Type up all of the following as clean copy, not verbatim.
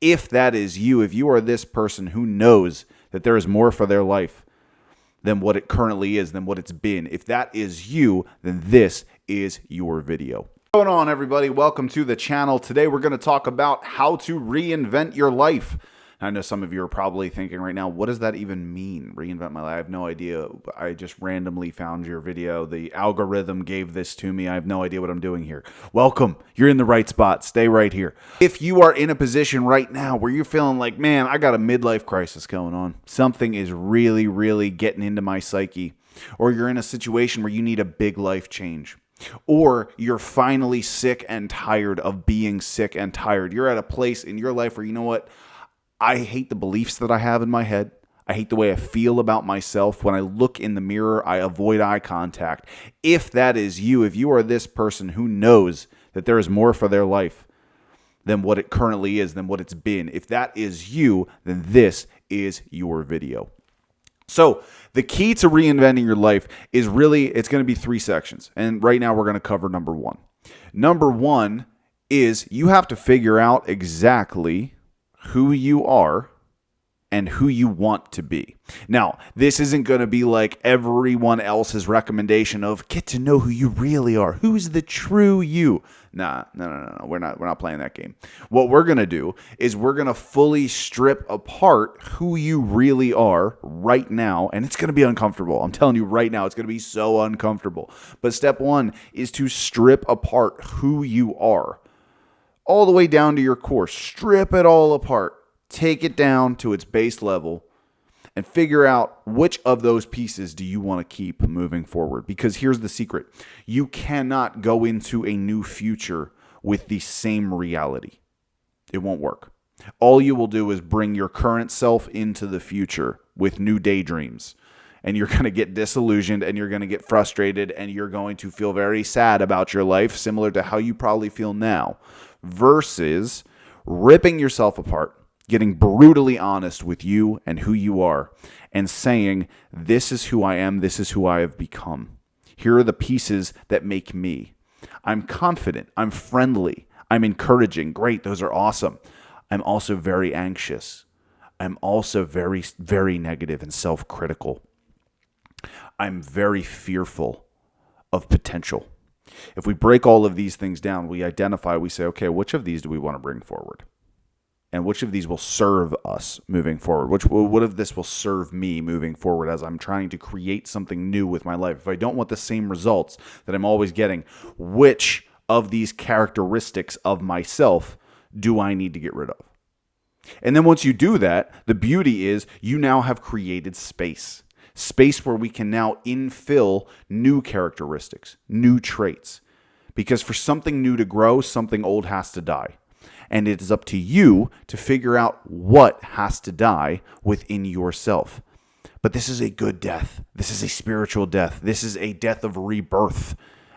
If that is you, if you are this person who knows that there is more for their life than what it currently is, than what it's been, if that is you, then this is your video. What's going on, everybody? Welcome to the channel. Today we're going to talk about how to reinvent your life. I know some of you are probably thinking right now, what does that even mean? Reinvent my life? I have no idea. I just randomly found your video. The algorithm gave this to me. I have no idea what I'm doing here. Welcome. You're in the right spot. Stay right here. If you are in a position right now where you're feeling like, man, I got a midlife crisis going on. Something is really, really getting into my psyche. Or you're in a situation where you need a big life change. Or you're finally sick and tired of being sick and tired. You're at a place in your life where, you know what? I hate the beliefs that I have in my head. I hate the way I feel about myself. When I look in the mirror, I avoid eye contact. If that is you, if you are this person who knows that there is more for their life than what it currently is, than what it's been, if that is you, then this is your video. So the key to reinventing your life is really, it's going to be 3 sections. And right now we're going to cover number 1. Number 1 is you have to figure out exactly who you are and who you want to be. Now, this isn't going to be like everyone else's recommendation of get to know who you really are. Who's the true you? No. We're not playing that game. What we're going to do is we're going to fully strip apart who you really are right now, and it's going to be uncomfortable. I'm telling you right now, it's going to be so uncomfortable. But step 1 is to strip apart who you are. All the way down to your core. Strip it all apart. Take it down to its base level and figure out which of those pieces do you want to keep moving forward. Because here's the secret. You cannot go into a new future with the same reality. It won't work. All you will do is bring your current self into the future with new daydreams. And you're going to get disillusioned and you're going to get frustrated and you're going to feel very sad about your life, similar to how you probably feel now, versus ripping yourself apart, getting brutally honest with you and who you are, and saying, this is who I am, this is who I have become. Here are the pieces that make me. I'm confident, I'm friendly, I'm encouraging. Great, those are awesome. I'm also very anxious. I'm also very, very negative and self-critical. I'm very fearful of potential. If we break all of these things down, we identify, we say, okay, which of these do we want to bring forward? And which of these will serve us moving forward? What of this will serve me moving forward as I'm trying to create something new with my life? If I don't want the same results that I'm always getting, which of these characteristics of myself do I need to get rid of? And then once you do that, the beauty is you now have created space. Space where we can now infill new characteristics, new traits. Because for something new to grow, something old has to die. And it is up to you to figure out what has to die within yourself. But this is a good death. This is a spiritual death. This is a death of rebirth.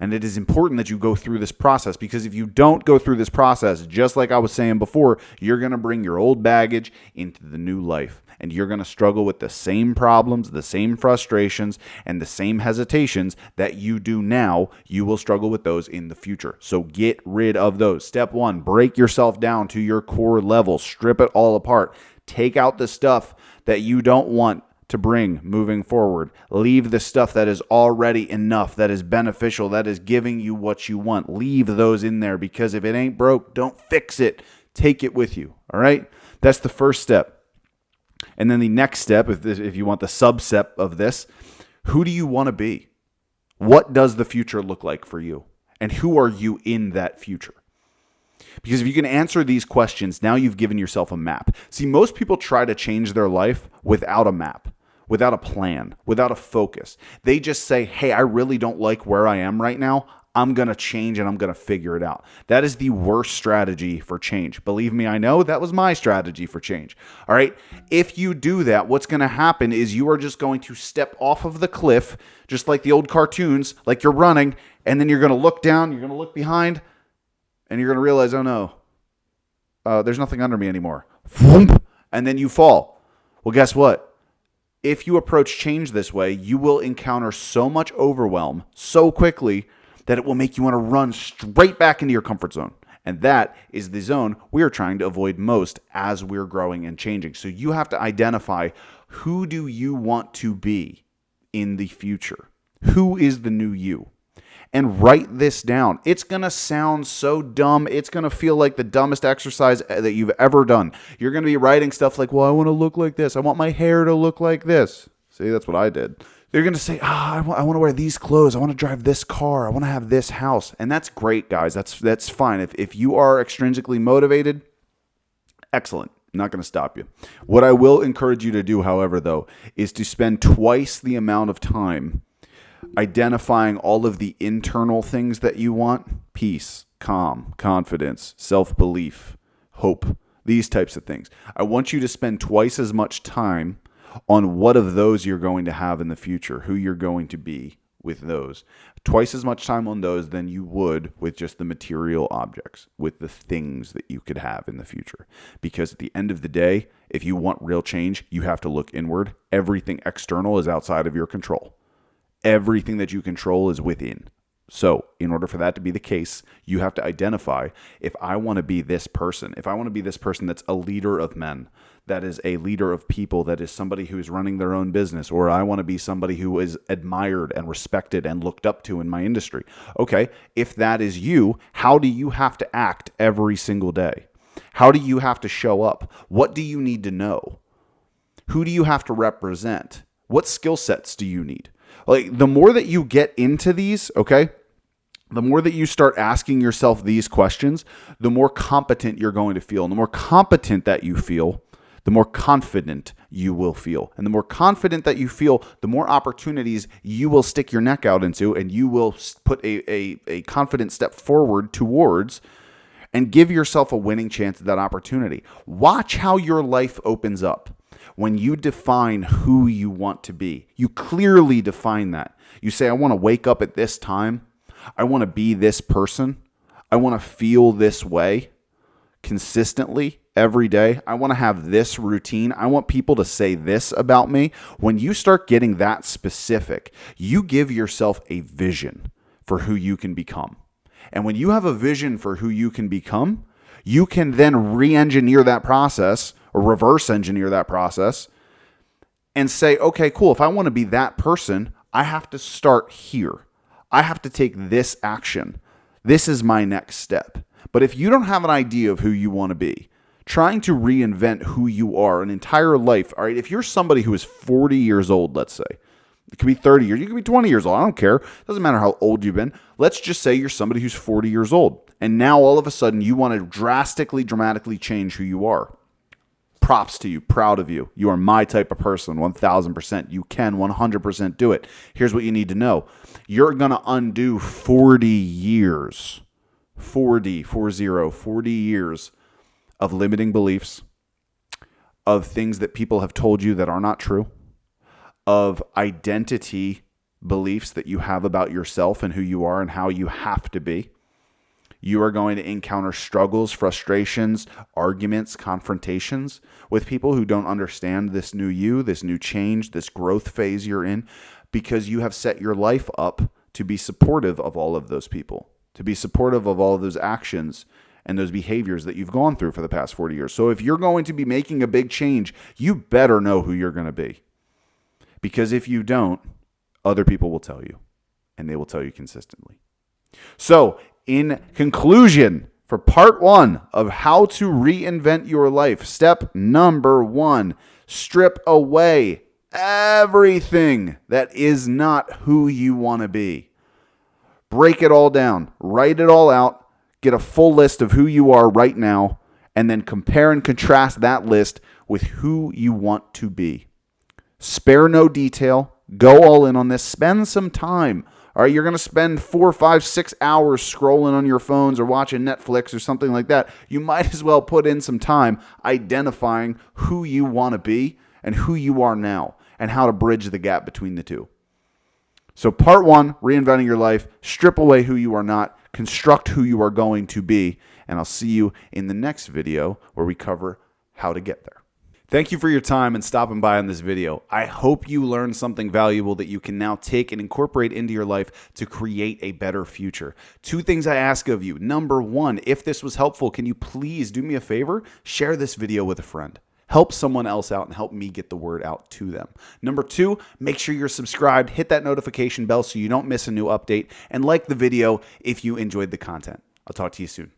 And it is important that you go through this process, because if you don't go through this process, just like I was saying before, you're going to bring your old baggage into the new life. And you're going to struggle with the same problems, the same frustrations, and the same hesitations that you do now. You will struggle with those in the future. So get rid of those. Step 1, break yourself down to your core level. Strip it all apart. Take out the stuff that you don't want to bring moving forward. Leave the stuff that is already enough, that is beneficial, that is giving you what you want. Leave those in there, because if it ain't broke, don't fix it. Take it with you. All right? That's the first step. And then the next step, if you want the substep of this, who do you want to be? What does the future look like for you? And who are you in that future? Because if you can answer these questions, now you've given yourself a map. See, most people try to change their life without a map, without a plan, without a focus. They just say, hey, I really don't like where I am right now. I'm going to change and I'm going to figure it out. That is the worst strategy for change. Believe me, I know that was my strategy for change. All right. If you do that, what's going to happen is you are just going to step off of the cliff, just like the old cartoons, like you're running, and then you're going to look down, you're going to look behind, and you're going to realize, oh no, there's nothing under me anymore. And then you fall. Well, guess what? If you approach change this way, you will encounter so much overwhelm so quickly that it will make you want to run straight back into your comfort zone And that is the zone we are trying to avoid most as we're growing and changing. So you have to identify, who do you want to be in the future? Who is the new you? And write this down. It's going to sound so dumb. It's going to feel like the dumbest exercise that you've ever done. You're going to be writing stuff like, well, I want to look like this. I want my hair to look like this. See, that's what I did. They're going to say, I want to wear these clothes. I want to drive this car. I want to have this house. And that's great, guys. That's fine. If you are extrinsically motivated, excellent. I'm not going to stop you. What I will encourage you to do, however, though, is to spend twice the amount of time identifying all of the internal things that you want: peace, calm, confidence, self-belief, hope, these types of things. I want you to spend twice as much time on what of those you're going to have in the future, who you're going to be with those. Twice as much time on those than you would with just the material objects, with the things that you could have in the future. Because at the end of the day, if you want real change, you have to look inward. Everything external is outside of your control. Everything that you control is within. So in order for that to be the case, you have to identify, if I want to be this person, if I want to be this person that's a leader of men, that is a leader of people, that is somebody who's running their own business, or I want to be somebody who is admired and respected and looked up to in my industry. Okay, if that is you, how do you have to act every single day? How do you have to show up? What do you need to know? Who do you have to represent? What skill sets do you need? Like, the more that you get into these, okay, the more that you start asking yourself these questions, the more competent you're going to feel. And the more competent that you feel, the more confident you will feel. And the more confident that you feel, the more opportunities you will stick your neck out into, and you will put a confident step forward towards, and give yourself a winning chance at that opportunity. Watch how your life opens up. When you define who you want to be, you clearly define that. You say, I want to wake up at this time. I want to be this person. I want to feel this way consistently every day. I want to have this routine. I want people to say this about me. When you start getting that specific, you give yourself a vision for who you can become. And when you have a vision for who you can become, you can then re-engineer that process, or reverse engineer that process, and say, okay, cool. If I want to be that person, I have to start here. I have to take this action. This is my next step. But if you don't have an idea of who you want to be, trying to reinvent who you are an entire life, all right, if you're somebody who is 40 years old, let's say, it could be 30 years, you could be 20 years old, I don't care. It doesn't matter how old you've been. Let's just say you're somebody who's 40 years old, and now all of a sudden you want to dramatically change who you are. Props to you, proud of you. You are my type of person, 1,000%. You can 100% do it. Here's what you need to know. You're going to undo 40 years, 40 years of limiting beliefs, of things that people have told you that are not true, of identity beliefs that you have about yourself and who you are and how you have to be. You are going to encounter struggles, frustrations, arguments, confrontations with people who don't understand this new you, this new change, this growth phase you're in, because you have set your life up to be supportive of all of those people, to be supportive of all of those actions and those behaviors that you've gone through for the past 40 years. So if you're going to be making a big change, you better know who you're going to be. Because if you don't, other people will tell you, and they will tell you consistently. So, in conclusion, for part 1 of how to reinvent your life, step number 1, strip away everything that is not who you want to be. Break it all down, write it all out, get a full list of who you are right now, and then compare and contrast that list with who you want to be. Spare no detail. Go all in on this. Spend some time. All right, you're going to spend 4, 5, 6 hours scrolling on your phones or watching Netflix or something like that. You might as well put in some time identifying who you want to be and who you are now and how to bridge the gap between the two. So part 1, reinventing your life, strip away who you are not, construct who you are going to be, and I'll see you in the next video where we cover how to get there. Thank you for your time and stopping by on this video. I hope you learned something valuable that you can now take and incorporate into your life to create a better future. 2 things I ask of you. Number 1, if this was helpful, can you please do me a favor? Share this video with a friend. Help someone else out and help me get the word out to them. Number 2, make sure you're subscribed. Hit that notification bell so you don't miss a new update. And like the video if you enjoyed the content. I'll talk to you soon.